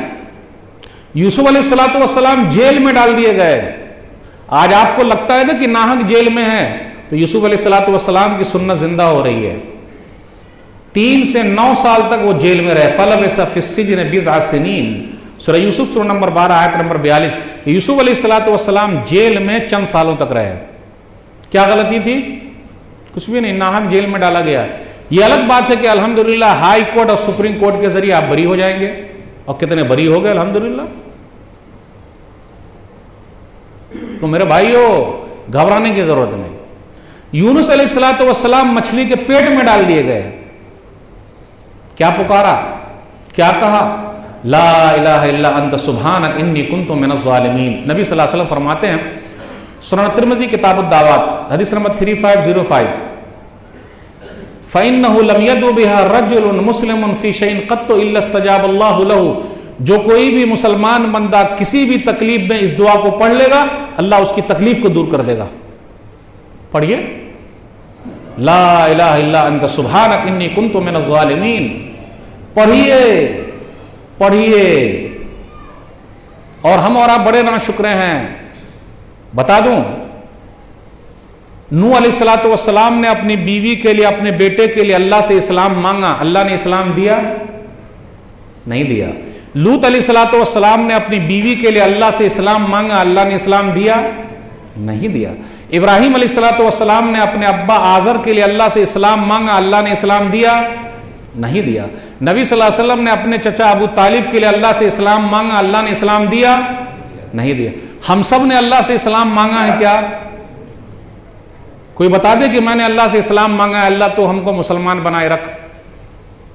Speaker 1: यूसुफ अलैहिस्सलातु वस्सलाम जेल में डाल दिए गए। आज आपको लगता है ना कि नाहक जेल में है, तो यूसुफ अलैहिस्सलातु वस्सलाम की सुन्नत जिंदा हो रही है। 3 से 9 साल तक वो जेल में रहे। फलबिसा फिस्सिज्न बिज़अ सिनीन। सूरह यूसुफ सूरह नंबर 12 आयत नंबर 42। यूसुफ अलैहिस्सलातु वस्सलाम जेल में चंद सालों तक रहे। क्या गलती थी? कुछ भी नहीं, नाहक जेल में डाला गया। ये अलग बात है कि अल्हम्दुलिल्लाह हाई कोर्ट और सुप्रीम कोर्ट के जरिए आप बरी हो जाएंगे, और कितने बरी हो गए अल्हम्दुलिल्लाह। तो मेरे भाइयों, घबराने की जरूरत नहीं। यूनुस अलैहिस्सलातु वस्सलाम मछली के पेट में डाल दिए गए। क्या पुकारा? क्या कहा? ला इलाहा इल्ला अंत सुब्हानक इन्नी कुन्तु मिनज़ ज़ालिमीन। नबी सल्लल्लाहु अलैहि वसल्लम फरमाते हैं, सुनन तिर्मिज़ी किताब दावत हदीस नंबर 3505, फ़इन्नहु लम यदु बिहा रजुलुन मुस्लिमुन फ़ी शैइन क़त्तु इल्ला इस्तजाबल्लाहु लहु। जो कोई भी मुसलमान बंदा किसी भी तकलीफ में इस दुआ को पढ़ लेगा, अल्लाह उसकी तकलीफ को दूर कर देगा। पढ़िए, ला इलाहा इल्ला अंत सुब्हानक इन्नी कुन्तु मिनज़ ज़ालिमीन। पढ़िए पढ़िए। और हम और आप बड़े नाशुक्रे हैं। बता दूं, नूह अलैहिस्सलातु वस्सलाम ने अपनी बीवी के लिए, अपने बेटे के लिए अल्लाह से इस्लाम मांगा, अल्लाह ने इस्लाम दिया? नहीं दिया। लूत अलैहिस्सलातु वस्सलाम ने अपनी बीवी के लिए अल्लाह से इस्लाम मांगा, अल्लाह ने इस्लाम दिया? नहीं दिया। इब्राहिम अलैहिस्सलातु वस्सलाम ने अपने अब्बा आजर के लिए अल्लाह से इस्लाम मांगा, अल्लाह ने इस्लाम दिया? नहीं दिया। नबी सल्लल्लाहु अलैहि वसल्लम ने अपने चचा अबू तालिब के लिए अल्लाह से इस्लाम मांगा, अल्लाह ने इस्लाम दिया? नहीं दिया। हम सब ने अल्लाह से इस्लाम मांगा है क्या? कोई बता दे कि मैंने अल्लाह से इस्लाम मांगा है, अल्लाह तो हमको मुसलमान बनाए रख।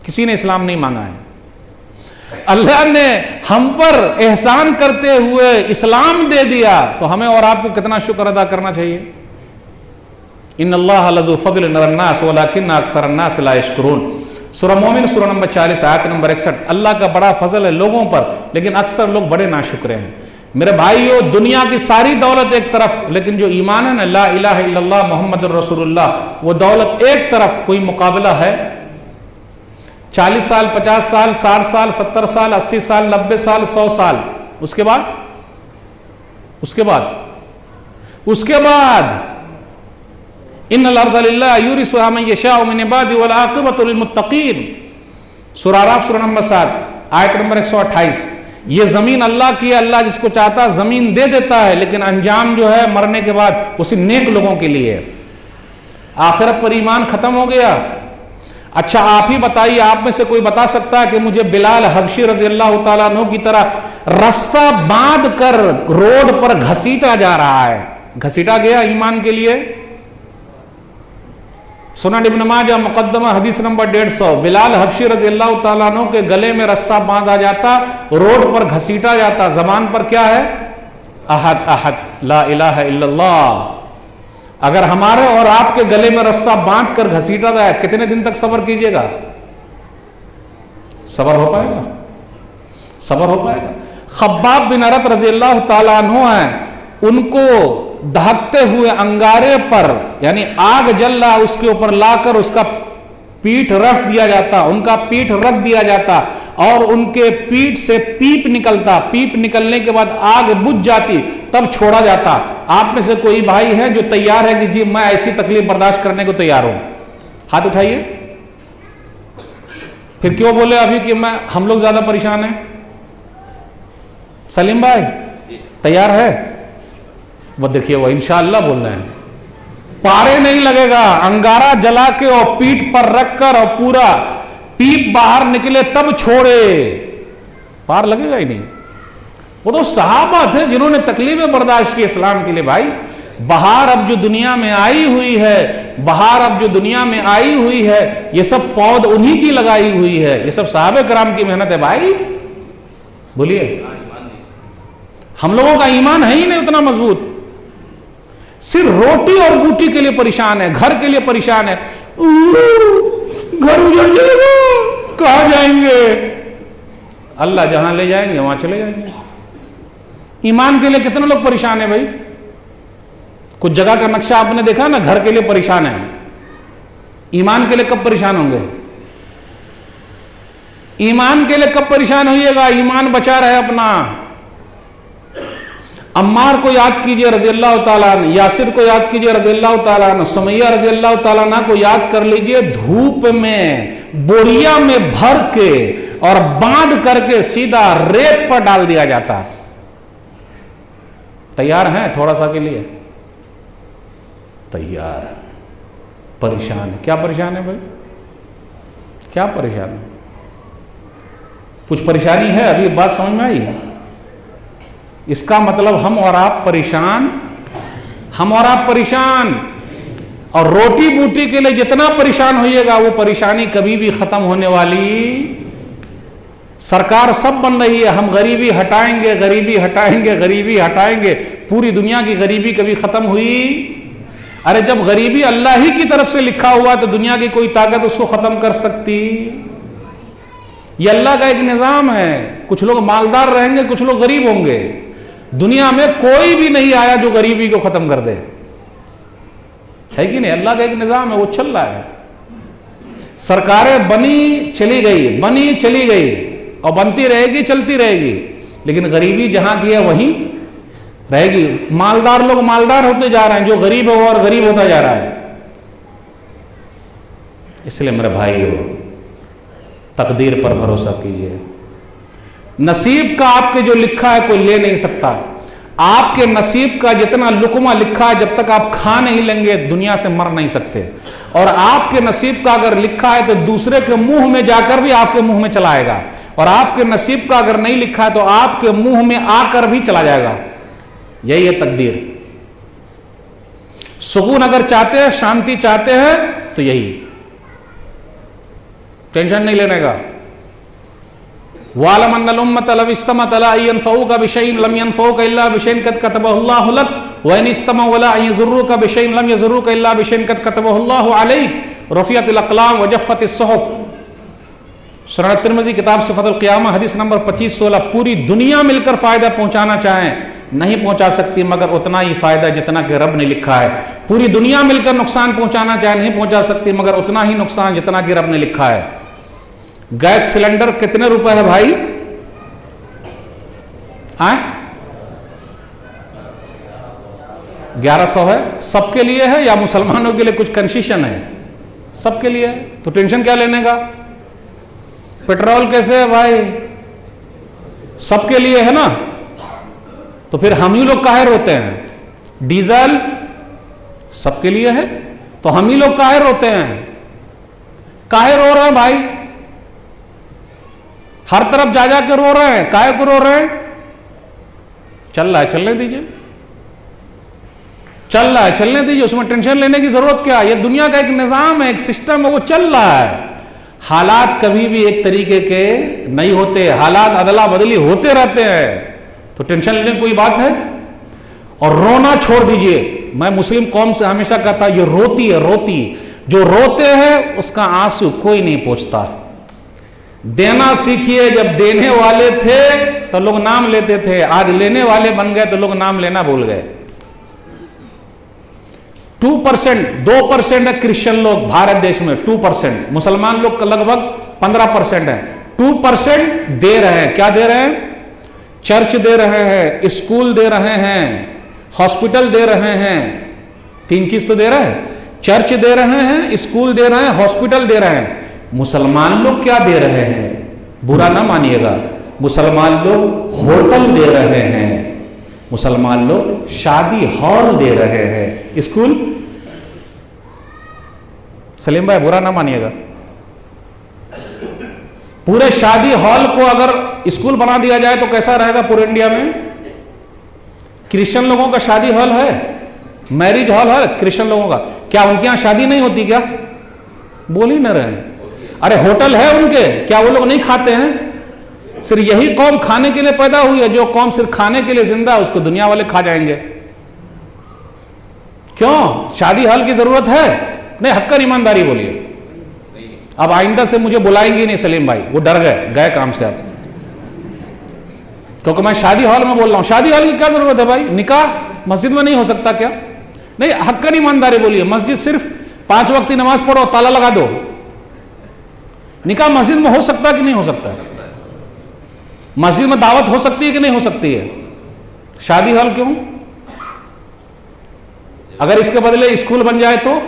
Speaker 1: किसी ने इस्लाम नहीं मांगा है। अल्लाह ने हम पर एहसान करते हुए इस्लाम दे दिया, तो हमें और आपको कितना शुक्र अदा करना चाहिए। इन्नल्लाह लज़ू फ़ज़्लिन अलन्नास वलाकिन्न अक्सरन्नास ला यशकुरून। सूरह मोमिन सूरह नंबर 40 आयत नंबर 61। अल्लाह का बड़ा फजल है लोगों पर, लेकिन अक्सर लोग बड़े नाशुक्रे हैं। मेरे भाइयों, दुनिया की सारी दौलत एक तरफ, लेकिन जो ईमान है ना, ला इलाहा इल्लल्लाह मुहम्मदुर रसूलुल्लाह, वो दौलत एक तरफ। कोई मुकाबला है? 40 साल, 50 साल, 60 साल, 70 साल, 80 साल, 90 साल, 100 साल, उसके बाद इन्नल अर्ज़ लिल्लाह यूरिसुहा मन यशाउ मिन इबादिही वल आक़िबतु लिल मुत्तक़ीन। सूरह आराफ सूरह नंबर 7 आयत नंबर 128। ये जमीन अल्लाह की है, अल्लाह जिसको चाहता जमीन दे देता है, लेकिन अंजाम जो है मरने के बाद उसी नेक लोगों के लिए है। आखिरत पर ईमान खत्म हो गया। अच्छा, आप ही बताइए, आप में से कोई बता सकता है कि मुझे बिलाल हबशी रज़ी अल्लाह तआला अन्हु की तरह रस्सा बांध कर रोड पर घसीटा जा रहा है? घसीटा गया ईमान के लिए? सुनन इब्न माजा मुकद्दमा हदीस नंबर 150, बिलाल हबशी रजी अल्लाह ताला अन्हु के गले में रस्सा बांधा जाता, रोड पर घसीटा जाता, जबान पर क्या है? अहद अहद ला इलाहा इल्लल्लाह। अगर हमारे और आपके गले में रस्सा बांध कर घसीटा जाए, कितने दिन तक सब्र कीजिएगा? सब्र हो पाएगा? सब्र हो पाएगा? खब्बाब बिन अरत रजी अल्लाह ताला अन्हु हैं, उनको दहकते हुए अंगारे पर, यानी आग जल रहा, उसके ऊपर लाकर उसका पीठ रख दिया जाता, उनका पीठ रख दिया जाता और उनके पीठ से पीप निकलता। पीप निकलने के बाद आग बुझ जाती, तब छोड़ा जाता। आप में से कोई भाई है जो तैयार है कि जी मैं ऐसी तकलीफ बर्दाश्त करने को तैयार हूं? हाथ उठाइए। फिर क्यों बोले अभी कि हम लोग ज्यादा परेशान हैं? सलीम भाई तैयार है? वो देखिए वो इंशाअल्लाह बोल रहे हैं, पारे नहीं लगेगा, अंगारा जला के और पीठ पर रखकर और पूरा पीप बाहर निकले तब छोड़े, पार लगेगा ही नहीं। वो तो सहाबा थे जिन्होंने तकलीफें बर्दाश्त की इस्लाम के लिए। भाई बहार अब जो दुनिया में आई हुई है, बहार अब जो दुनिया में आई हुई है, ये सब पौध उन्हीं की लगाई हुई है, ये सब साहबे कराम की मेहनत है। भाई बोलिए, हम लोगों का ईमान है ही नहीं उतना मजबूत, सिर्फ रोटी और बूटी के लिए परेशान है, घर के लिए परेशान है। घर उजड़ जाएगा, कहां जाएंगे? अल्लाह जहां ले जाएंगे वहां चले जाएंगे। ईमान के लिए कितने लोग परेशान है भाई? कुछ जगह का नक्शा आपने देखा ना, घर के लिए परेशान है, ईमान के लिए कब परेशान होंगे? ईमान के लिए कब परेशान होइएगा? ईमान बचा रहे अपना। अम्मार को याद कीजिए रजी अल्लाह ताला अन्हु, यासिर को याद कीजिए रजी अल्लाह ताला अन्हु, सुमैया रजी अल्लाह ताला अन्हा को याद कर लीजिए। धूप में बोरिया में भर के और बांध करके सीधा रेत पर डाल दिया जाता। तैयार हैं थोड़ा सा के लिए? तैयार। परेशान है। क्या परेशान है भाई? क्या परेशान है? कुछ परेशानी है? अभी बात समझ में आई? इसका मतलब हम और आप परेशान, हम और आप परेशान। और रोटी बूटी के लिए जितना परेशान होइएगा वो परेशानी कभी भी खत्म होने वाली। सरकार सब बन रही है, हम गरीबी हटाएंगे, गरीबी हटाएंगे, गरीबी हटाएंगे। पूरी दुनिया की गरीबी कभी खत्म हुई? अरे जब गरीबी अल्लाह ही की तरफ से लिखा हुआ तो दुनिया की कोई ताकत उसको खत्म कर सकती? ये अल्लाह का एक निजाम है। कुछ लोग मालदार रहेंगे, कुछ लोग गरीब होंगे। दुनिया में कोई भी नहीं आया जो गरीबी को खत्म कर दे, है कि नहीं? अल्लाह का एक निजाम है, वो चल रहा है। सरकारें बनी चली गई, बनी चली गई और बनती रहेगी, चलती रहेगी, लेकिन गरीबी जहां की है वहीं रहेगी। मालदार लोग मालदार होते जा रहे हैं, जो गरीब है वो और गरीब होता जा रहा है। इसलिए मेरे भाइयों, तकदीर पर भरोसा कीजिए। नसीब का आपके जो लिखा है कोई ले नहीं सकता। आपके नसीब का जितना लुकमा लिखा है, जब तक आप खा नहीं लेंगे दुनिया से मर नहीं सकते। और आपके नसीब का अगर लिखा है तो दूसरे के मुंह में जाकर भी आपके मुंह में चला आएगा, और आपके नसीब का अगर नहीं लिखा है तो आपके मुंह में आकर भी चला जाएगा। यही है तकदीर। सुकून अगर चाहते हैं, शांति चाहते हैं तो यही, टेंशन नहीं लेने का। वालम अन्नल उम्मत लव इस्तमत अला यनफऊका बिशैइन लम यनफऊका इल्ला बिशैइन कद कतबहु अल्लाहु लक व इन इस्तमउ वला यज़ुरुका बिशैइन लम यज़ुरुका इल्ला बिशैइन कद कतबहु अल्लाहु अलैक रफ़ियतिल अक़लाम व जफ़्फ़तिस सुहुफ़। सुनन तिरमिज़ी किताब सिफ़तुल क़ियामा हदीस नंबर 2516। पूरी दुनिया मिलकर फायदा पहुंचाना चाहें नहीं पहुंचा सकती मगर उतना ही फायदा जितना कि रब ने लिखा है। पूरी दुनिया मिलकर नुकसान पहुंचाना चाहे नहीं पहुंचा सकती मगर उतना ही नुकसान जितना कि रब ने लिखा है। गैस सिलेंडर कितने रुपए है भाई? 1100 है। सबके लिए है या मुसलमानों के लिए कुछ कंसेशन है? सबके लिए है, तो टेंशन क्या लेने का। पेट्रोल कैसे है भाई? सबके लिए है ना, तो फिर हम ही लोग काहे रोते हैं। डीजल सबके लिए है तो हम ही लोग काहे रोते हैं, काहे रो रहे हैं भाई? हर तरफ जा के रो रहे हैं, काहे को रो रहे हैं? चल रहा है, चलने दीजिए, चल रहा है, चलने दीजिए, उसमें टेंशन लेने की जरूरत क्या है? ये दुनिया का एक निजाम है, एक सिस्टम है, वो चल रहा है। हालात कभी भी एक तरीके के नहीं होते, हालात अदला बदली होते रहते हैं, तो टेंशन लेने की कोई बात है? और रोना छोड़ दीजिए। मैं मुस्लिम कौम से हमेशा कहता, ये रोती है, रोती, जो रोते हैं उसका आंसू कोई नहीं पोंछता। देना सीखिए। जब देने वाले थे तो लोग नाम लेते थे, आज लेने वाले बन गए तो लोग नाम लेना भूल गए। 2%, 2% है क्रिश्चियन लोग भारत देश में, 2%। मुसलमान लोग का लगभग 15% है। 2% दे रहे हैं। क्या दे रहे हैं? चर्च दे रहे हैं, स्कूल दे रहे हैं, हॉस्पिटल दे रहे हैं। 3 चीज तो दे रहे हैं, चर्च दे रहे हैं, स्कूल दे रहे हैं, हॉस्पिटल दे रहे हैं। मुसलमान लोग क्या दे रहे हैं? बुरा ना मानिएगा, मुसलमान लोग होटल दे रहे हैं, मुसलमान लोग शादी हॉल दे रहे हैं। स्कूल, सलीम भाई बुरा ना मानिएगा, पूरे शादी हॉल को अगर स्कूल बना दिया जाए तो कैसा रहेगा पूरे इंडिया में? क्रिश्चियन लोगों का शादी हॉल है, मैरिज हॉल है क्रिश्चियन लोगों का। क्या उनके यहां शादी नहीं होती क्या? बोल ही न रहे। अरे होटल है उनके, क्या वो लोग नहीं खाते हैं? सिर्फ यही कौम खाने के लिए पैदा हुई है। जो कौम सिर्फ खाने के लिए जिंदा है उसको दुनिया वाले खा जाएंगे। क्यों शादी हॉल की जरूरत है? नहीं, हक्कर ईमानदारी बोलिए। अब आइंदा से मुझे बुलाएंगे नहीं सलीम भाई, वो डर गए काम से आप, क्योंकि मैं शादी हॉल में बोल रहा हूं। शादी हॉल की क्या जरूरत है भाई? निकाह मस्जिद में नहीं हो सकता क्या? नहीं, हक्कर ईमानदारी बोलिए। मस्जिद सिर्फ 5 वक्त की नमाज पढ़ो, ताला लगा दो। निकाह मस्जिद में हो सकता है कि नहीं हो सकता है? मस्जिद में दावत हो सकती है कि नहीं हो सकती है? शादी हॉल क्यों? अगर इसके बदले स्कूल बन जाए तो,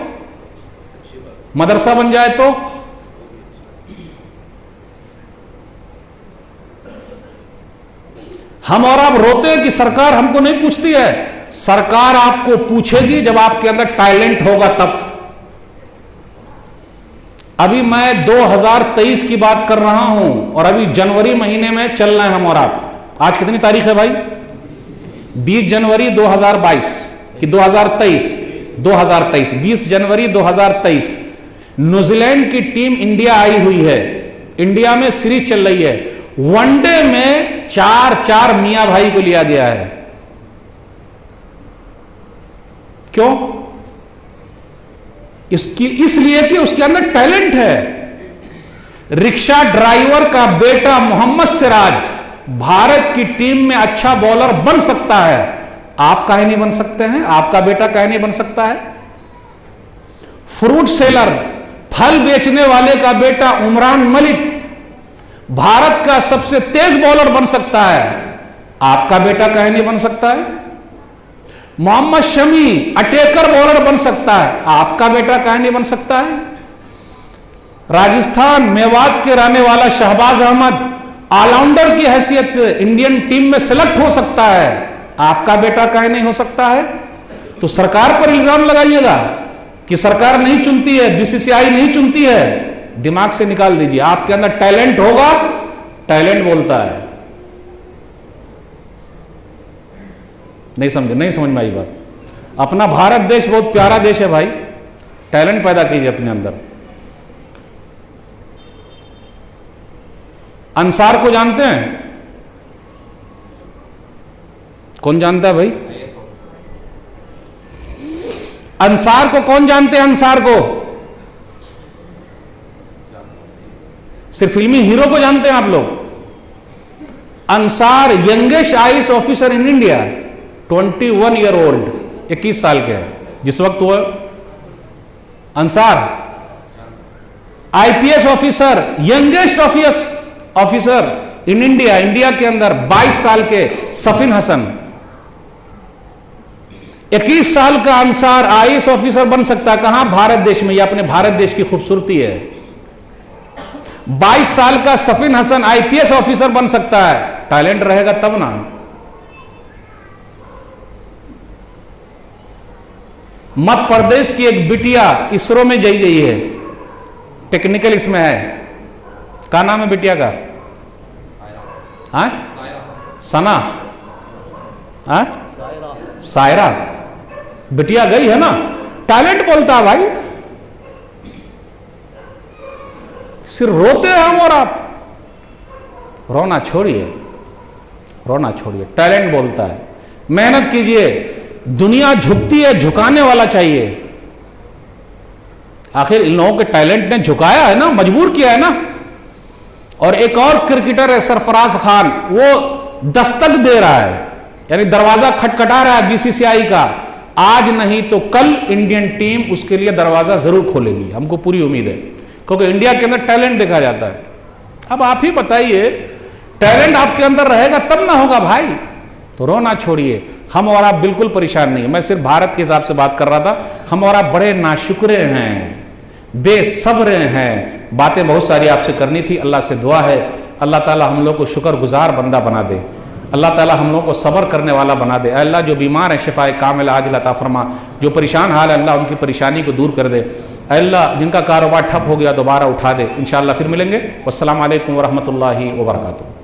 Speaker 1: मदरसा बन जाए तो, हम और आप रोते हैं कि सरकार हमको नहीं पूछती है। सरकार आपको पूछेगी जब आपके अंदर टैलेंट होगा तब। अभी मैं 2023 की बात कर रहा हूं और अभी जनवरी महीने में चल रहे हैं हम और आप। आज कितनी तारीख है भाई? 20 जनवरी 2022 कि 2023? 2023, 20 जनवरी 2023। न्यूजीलैंड की टीम इंडिया आई हुई है, इंडिया में सीरीज चल रही है। वनडे में 4 मियां भाई को लिया गया है। क्यों? इसलिए कि उसके अंदर टैलेंट है। रिक्शा ड्राइवर का बेटा मोहम्मद सिराज भारत की टीम में अच्छा बॉलर बन सकता है। आप काहे नहीं बन सकते हैं? आपका बेटा काहे नहीं बन सकता है? फ्रूट सेलर, फल बेचने वाले का बेटा उमरान मलिक भारत का सबसे तेज बॉलर बन सकता है। आपका बेटा काहे नहीं बन सकता है? मोहम्मद शमी अटैकर बॉलर बन सकता है, आपका बेटा काहे नहीं बन सकता है? राजस्थान मेवात के रहने वाला शहबाज अहमद ऑलराउंडर की हैसियत इंडियन टीम में सिलेक्ट हो सकता है, आपका बेटा काहे नहीं हो सकता है? तो सरकार पर इल्जाम लगाइएगा कि सरकार नहीं चुनती है, बीसीसीआई नहीं चुनती है। दिमाग से निकाल दीजिए। आपके अंदर टैलेंट होगा, टैलेंट बोलता है। नहीं समझे? नहीं समझ में आई बात? अपना भारत देश बहुत प्यारा देश है भाई, टैलेंट पैदा कीजिए अपने अंदर। अंसार को जानते हैं? कौन जानता है भाई? अंसार को कौन जानते हैं? अंसार को सिर्फ फिल्मी हीरो को जानते हैं आप लोग। Ansar youngest IAS officer in India, 21 year old, 21 साल के है जिस वक्त वो। Ansar IPS officer, youngest officer in India, India के अंदर 22 साल के सफिन हसन। 21 साल का अंसार आईएएस ऑफिसर बन सकता है। कहां? भारत देश में। यह अपने भारत देश की खूबसूरती है। 22 साल का सफिन हसन आईपीएस ऑफिसर बन सकता है, टैलेंट रहेगा तब ना। मध्य प्रदेश की एक बिटिया इसरो में गई है, टेक्निकल इसमें है। क्या नाम है बिटिया का? हाँ? सना? हाँ? सायरा। बिटिया गई है ना, टैलेंट बोलता है भाई। सिर्फ रोते हैं हम और आप। रोना छोड़िए, रोना छोड़िए, टैलेंट बोलता है। मेहनत कीजिए, दुनिया झुकती है, झुकाने वाला चाहिए। आखिर इन लोगों के टैलेंट ने झुकाया है ना, मजबूर किया है ना। और एक और क्रिकेटर है सरफराज खान, वो दस्तक दे रहा है, यानी दरवाजा खटखटा रहा है बीसीसीआई का। आज नहीं तो कल इंडियन टीम उसके लिए दरवाजा जरूर खोलेगी, हमको पूरी उम्मीद है, क्योंकि इंडिया के अंदर टैलेंट देखा जाता है। अब आप ही बताइए, टैलेंट आपके अंदर रहेगा तब ना होगा भाई। तो रोना छोड़िए, हम और आप बिल्कुल परेशान नहीं है। मैं सिर्फ भारत के हिसाब से बात कर रहा था। हम और आप बड़े नाशुक्रे हैं, बेसब्र हैं, बातें बहुत सारी आपसे करनी थी। अल्लाह से दुआ है अल्लाह ताला हम लोग को शुक्रगुजार बंदा बना दे, अल्लाह ताला हम लोग को सब्र करने वाला बना दे। अल्लाह जो बीमार है शिफाए कामिल आजिल अता फरमा, जो परेशान हाल है अल्लाह उनकी परेशानी को दूर कर दे। अल्लाह जिनका कारोबार ठप हो गया दोबारा उठा दे। इंशाअल्लाह फिर मिलेंगे। वस्सलाम अलैकुम वरहमतुल्लाहि वबरकातुहू।